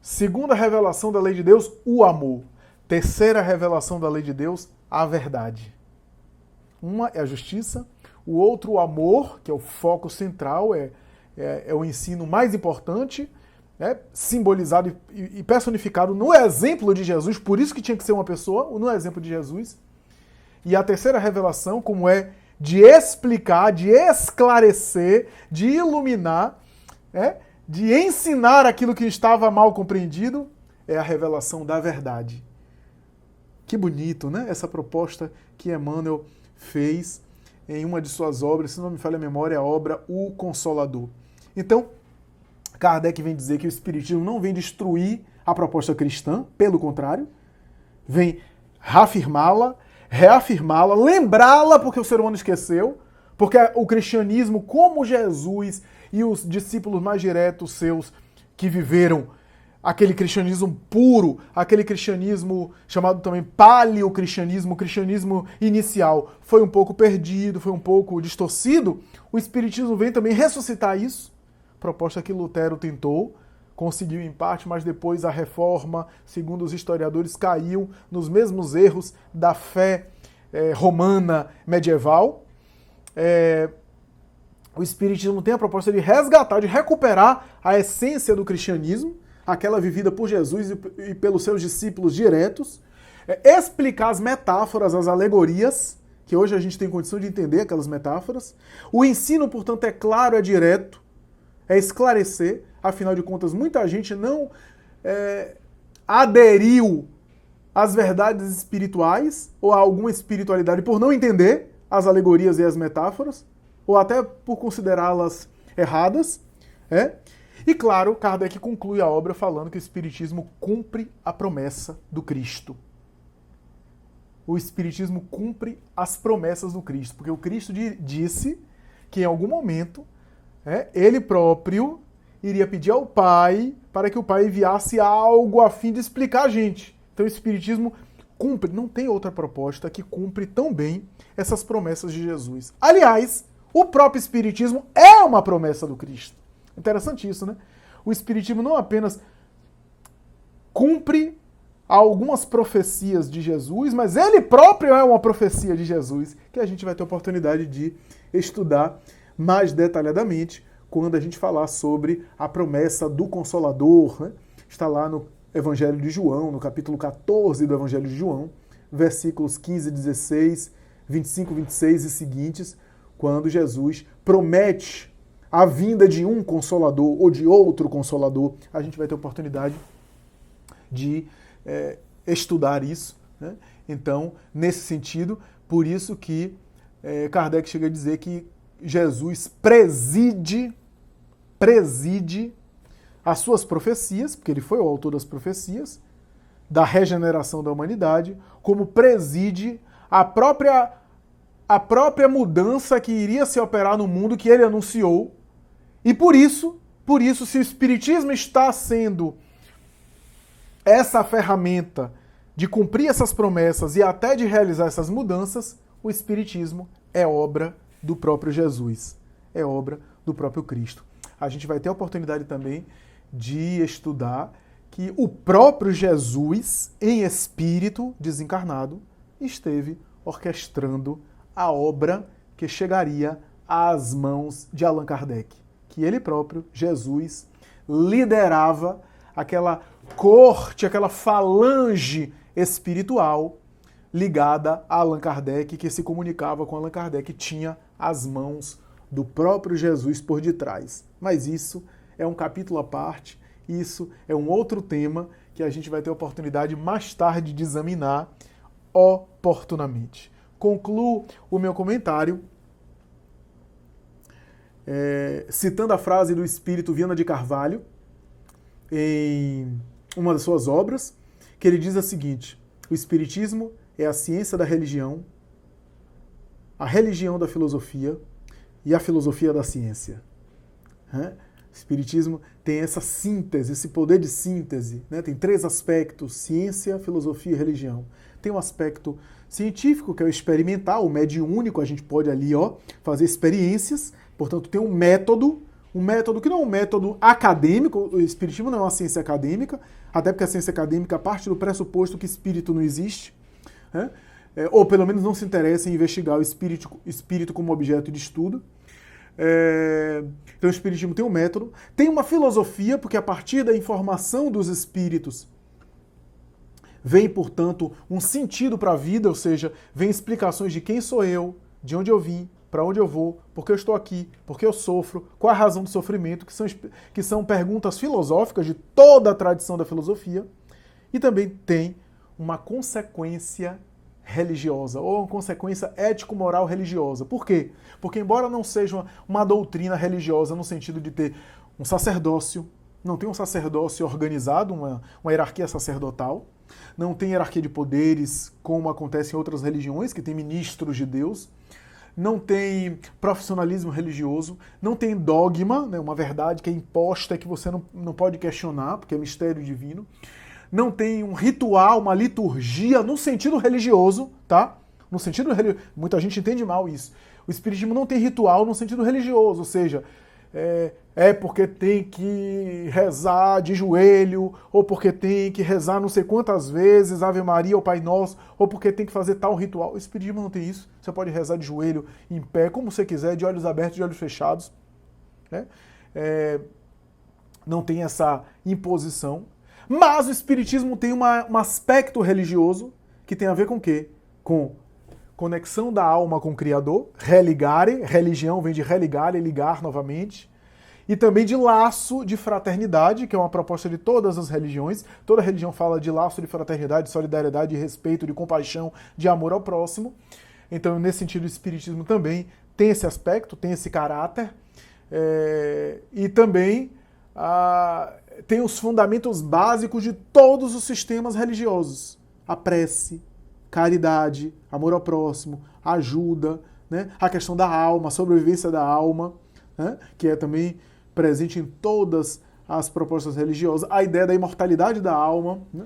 Segunda revelação da lei de Deus, o amor. Terceira revelação da lei de Deus, a verdade. Uma é a justiça, o outro o amor, que é o foco central, é o ensino mais importante, simbolizado e personificado no exemplo de Jesus, por isso que tinha que ser uma pessoa, no exemplo de Jesus. E a terceira revelação, como é de explicar, de esclarecer, de iluminar, de ensinar aquilo que estava mal compreendido, é a revelação da verdade. Que bonito, né? Essa proposta que Emmanuel fez em uma de suas obras, se não me falha a memória, a obra O Consolador. Então, Kardec vem dizer que o Espiritismo não vem destruir a proposta cristã, pelo contrário, vem reafirmá-la, lembrá-la, porque o ser humano esqueceu, porque o cristianismo, como Jesus e os discípulos mais diretos seus que viveram aquele cristianismo puro, aquele cristianismo chamado também paleocristianismo, o cristianismo inicial, foi um pouco perdido, foi um pouco distorcido, o Espiritismo vem também ressuscitar isso, proposta que Lutero tentou, conseguiu em parte, mas depois a reforma, segundo os historiadores, caiu nos mesmos erros da fé romana medieval. O Espiritismo tem a proposta de resgatar, de recuperar a essência do cristianismo, aquela vivida por Jesus e pelos seus discípulos diretos, explicar as metáforas, as alegorias, que hoje a gente tem condição de entender aquelas metáforas. O ensino, portanto, é claro, é direto, é esclarecer, afinal de contas, muita gente não aderiu às verdades espirituais ou a alguma espiritualidade por não entender as alegorias e as metáforas, ou até por considerá-las erradas, E, claro, Kardec conclui a obra falando que o Espiritismo cumpre a promessa do Cristo. O Espiritismo cumpre as promessas do Cristo, porque o Cristo disse que em algum momento ele próprio iria pedir ao Pai para que o Pai enviasse algo a fim de explicar a gente. Então o Espiritismo cumpre, não tem outra proposta que cumpre tão bem essas promessas de Jesus. Aliás, o próprio Espiritismo é uma promessa do Cristo. Interessante isso, né? O Espiritismo não apenas cumpre algumas profecias de Jesus, mas ele próprio é uma profecia de Jesus, que a gente vai ter oportunidade de estudar mais detalhadamente quando a gente falar sobre a promessa do Consolador, né? Está lá no Evangelho de João, no capítulo 14 do Evangelho de João, versículos 15, 16, 25, 26 e seguintes, quando Jesus promete a vinda de um Consolador ou de outro Consolador. A gente vai ter oportunidade de estudar isso, né? Então, nesse sentido, por isso que Kardec chega a dizer que Jesus preside as suas profecias, porque ele foi o autor das profecias, da regeneração da humanidade, como preside a própria mudança que iria se operar no mundo que ele anunciou. E por isso, se o Espiritismo está sendo essa ferramenta de cumprir essas promessas e até de realizar essas mudanças, o Espiritismo é obra do próprio Jesus, é obra do próprio Cristo. A gente vai ter a oportunidade também de estudar que o próprio Jesus, em espírito desencarnado, esteve orquestrando a obra que chegaria às mãos de Allan Kardec. Que ele próprio, Jesus, liderava aquela corte, aquela falange espiritual ligada a Allan Kardec, que se comunicava com Allan Kardec, tinha as mãos do próprio Jesus por detrás. Mas isso é um capítulo à parte, isso é um outro tema que a gente vai ter a oportunidade mais tarde de examinar oportunamente. Concluo o meu comentário citando a frase do espírito Viana de Carvalho, em uma das suas obras, que ele diz a seguinte: o Espiritismo é a ciência da religião, a religião da filosofia e a filosofia da ciência. O Espiritismo tem essa síntese, esse poder de síntese, né? Tem 3 aspectos: ciência, filosofia e religião. Tem um aspecto científico, que é o experimental, o mediúnico, a gente pode ali fazer experiências, portanto tem um método que não é um método acadêmico. O Espiritismo não é uma ciência acadêmica, até porque a ciência acadêmica parte do pressuposto que espírito não existe, né? Ou pelo menos não se interessa em investigar o espírito como objeto de estudo. Então o Espiritismo tem um método, tem uma filosofia, porque a partir da informação dos espíritos Vem, portanto, um sentido para a vida, ou seja, vem explicações de quem sou eu, de onde eu vim, para onde eu vou, por que eu estou aqui, por que eu sofro, qual a razão do sofrimento, que são perguntas filosóficas de toda a tradição da filosofia. E também tem uma consequência religiosa, ou uma consequência ético-moral religiosa. Por quê? Porque embora não seja uma doutrina religiosa no sentido de ter um sacerdócio, não tem um sacerdócio organizado, uma hierarquia sacerdotal, não tem hierarquia de poderes, como acontece em outras religiões, que tem ministros de Deus, não tem profissionalismo religioso, não tem dogma, né, uma verdade que é imposta, que você não pode questionar, porque é mistério divino, não tem um ritual, uma liturgia no sentido religioso, tá? No sentido religioso, muita gente entende mal isso. O Espiritismo não tem ritual no sentido religioso, ou seja, porque tem que rezar de joelho, ou porque tem que rezar não sei quantas vezes Ave Maria ou Pai Nosso, ou porque tem que fazer tal ritual. O Espiritismo não tem isso. Você pode rezar de joelho, em pé, como você quiser, de olhos abertos, de olhos fechados. Né? Não tem essa imposição. Mas o Espiritismo tem um aspecto religioso que tem a ver com o quê? Com conexão da alma com o Criador, religare, religião vem de religare, ligar novamente, e também de laço de fraternidade, que é uma proposta de todas as religiões. Toda religião fala de laço de fraternidade, de solidariedade, de respeito, de compaixão, de amor ao próximo. Então, nesse sentido, o Espiritismo também tem esse aspecto, tem esse caráter, e também tem os fundamentos básicos de todos os sistemas religiosos. A prece, caridade, amor ao próximo, ajuda, né? A questão da alma, a sobrevivência da alma, né? Que é também presente em todas as propostas religiosas. A ideia da imortalidade da alma, né?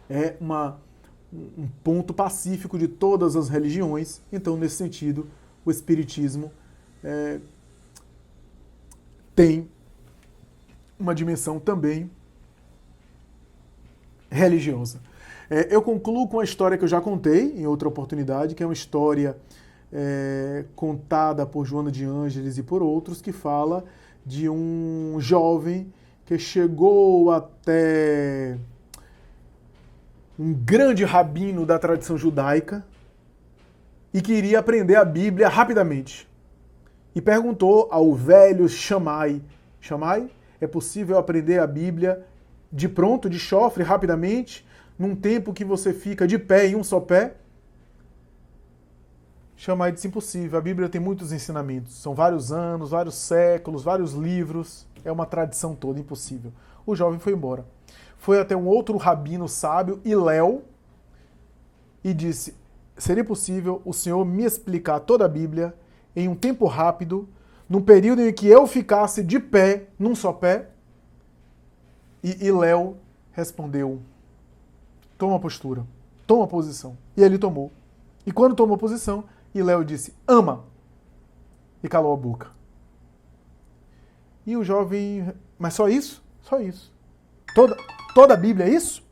É um ponto pacífico de todas as religiões. Então, nesse sentido, o Espiritismo tem uma dimensão também religiosa. Eu concluo com a história que eu já contei em outra oportunidade, que é uma história contada por Joana de Ângeles e por outros, que fala de um jovem que chegou até um grande rabino da tradição judaica e queria aprender a Bíblia rapidamente. E perguntou ao velho Shammai: Shammai, é possível aprender a Bíblia de pronto, de chofre, rapidamente, num tempo que você fica de pé em um só pé? Shammai disse: impossível, a Bíblia tem muitos ensinamentos, são vários anos, vários séculos, vários livros, é uma tradição toda, impossível. O jovem foi embora. Foi até um outro rabino sábio, Hillel, e disse: seria possível o senhor me explicar toda a Bíblia em um tempo rápido, num período em que eu ficasse de pé, num só pé? E Hillel respondeu: toma postura, toma posição. E ele tomou. E quando tomou posição, Hillel disse: ama. E calou a boca. E o jovem: mas só isso? Só isso. Toda a Bíblia é isso?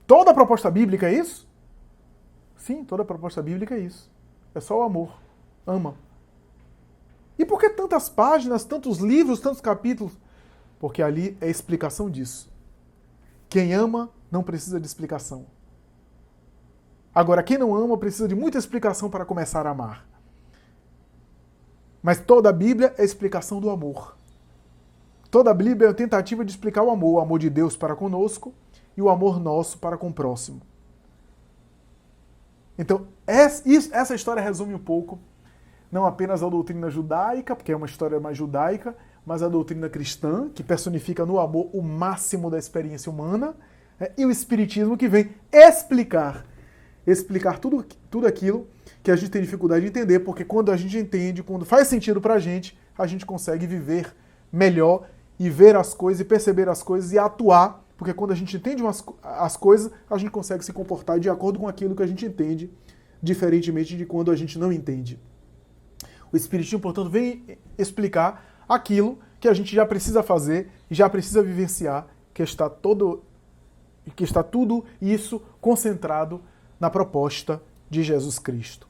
Toda a proposta bíblica é isso? Sim, toda a proposta bíblica é isso. É só o amor. Ama. E por que tantas páginas, tantos livros, tantos capítulos? Porque ali é a explicação disso. Quem ama não precisa de explicação. Agora, quem não ama precisa de muita explicação para começar a amar. Mas toda a Bíblia é a explicação do amor. Toda a Bíblia é a tentativa de explicar o amor de Deus para conosco e o amor nosso para com o próximo. Então, essa história resume um pouco, não apenas a doutrina judaica, porque é uma história mais judaica, mas a doutrina cristã, que personifica no amor o máximo da experiência humana, e o Espiritismo, que vem explicar tudo aquilo que a gente tem dificuldade de entender, porque quando a gente entende, quando faz sentido pra gente, a gente consegue viver melhor e ver as coisas e perceber as coisas e atuar, porque quando a gente entende as coisas, a gente consegue se comportar de acordo com aquilo que a gente entende, diferentemente de quando a gente não entende. O Espiritismo, portanto, vem explicar aquilo que a gente já precisa fazer, já precisa vivenciar, que está tudo isso concentrado na proposta de Jesus Cristo.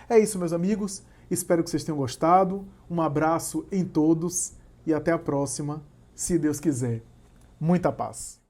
É isso, meus amigos. Espero que vocês tenham gostado. Um abraço em todos e até a próxima, se Deus quiser. Muita paz.